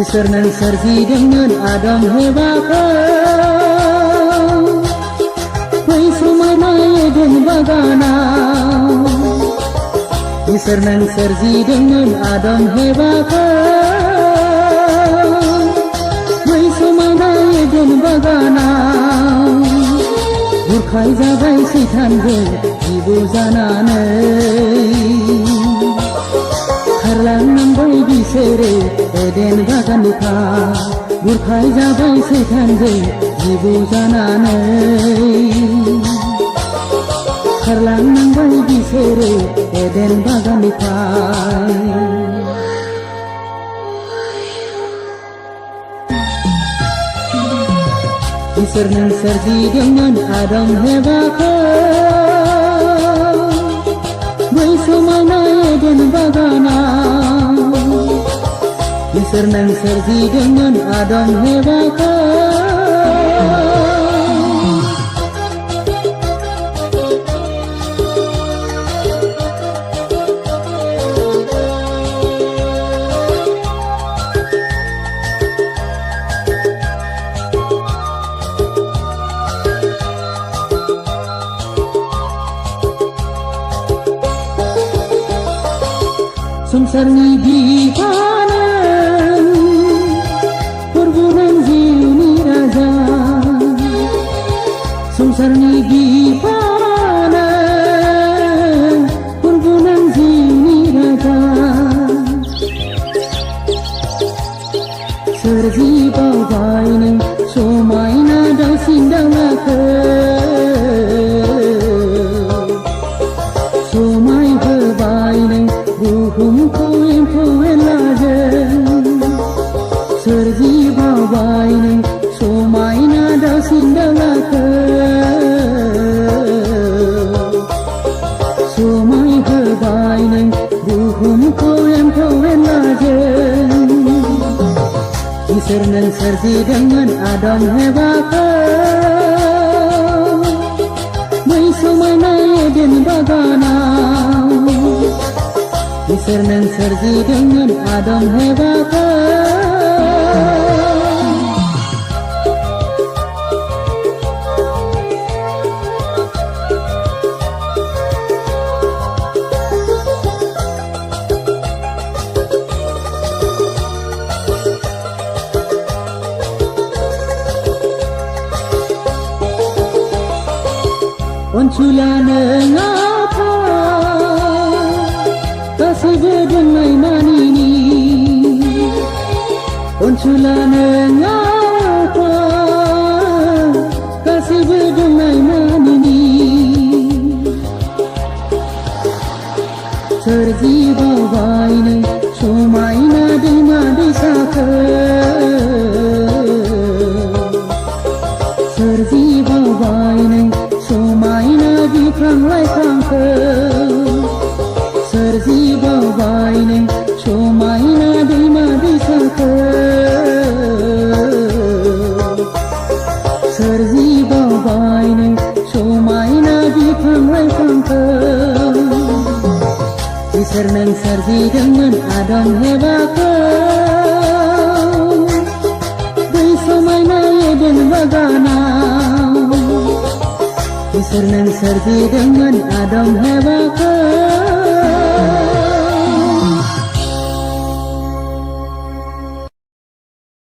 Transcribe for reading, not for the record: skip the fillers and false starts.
Isor nan sarji dengan Adam hebaka Wai sumana Eden bagana Isor nan sarji dengan Adam hebaka Wai sumana Eden bagana Burkhai jabai sithanjo jibu jananai Harlang nambai bisere Eden baganka Burkhai jabai sithanjo jibu jananai Harlang nambai bisere Eden baganka Isor nan sarji dengan Adam hebaka Wai sumana Eden bagana Isor nan sarji dengan Adam hebaka Samsarni dipanen Perbunan jiuni raja Samsarni dipanen Perbunan jiuni raja Serji babai neng Somaina dan sindang aku Somai babai neng Ruhum koin koin lajen Serji babai neng Somai nada sindalaka Somai babai neng Ruhum koin koin lajen Isor nan serji dengan Adam hebaka Mai somai na Eden bagana Isor nan sarji dengan Adam hebaka Onculana ngapa Kasih dengan manini Onculana ngapa Kasih dengan manini Serji babai neng Somai nadi madi saka Serji babai neng Somai nadi krang lai krang ke Serji babai neng Somai nadi madi saka Serji babai neng Somai nadi krang lai krang ke Isor nan sarji dengan Adam hebaka Wai somai na Eden bagana Isor nan sarji dengan Adam hebaka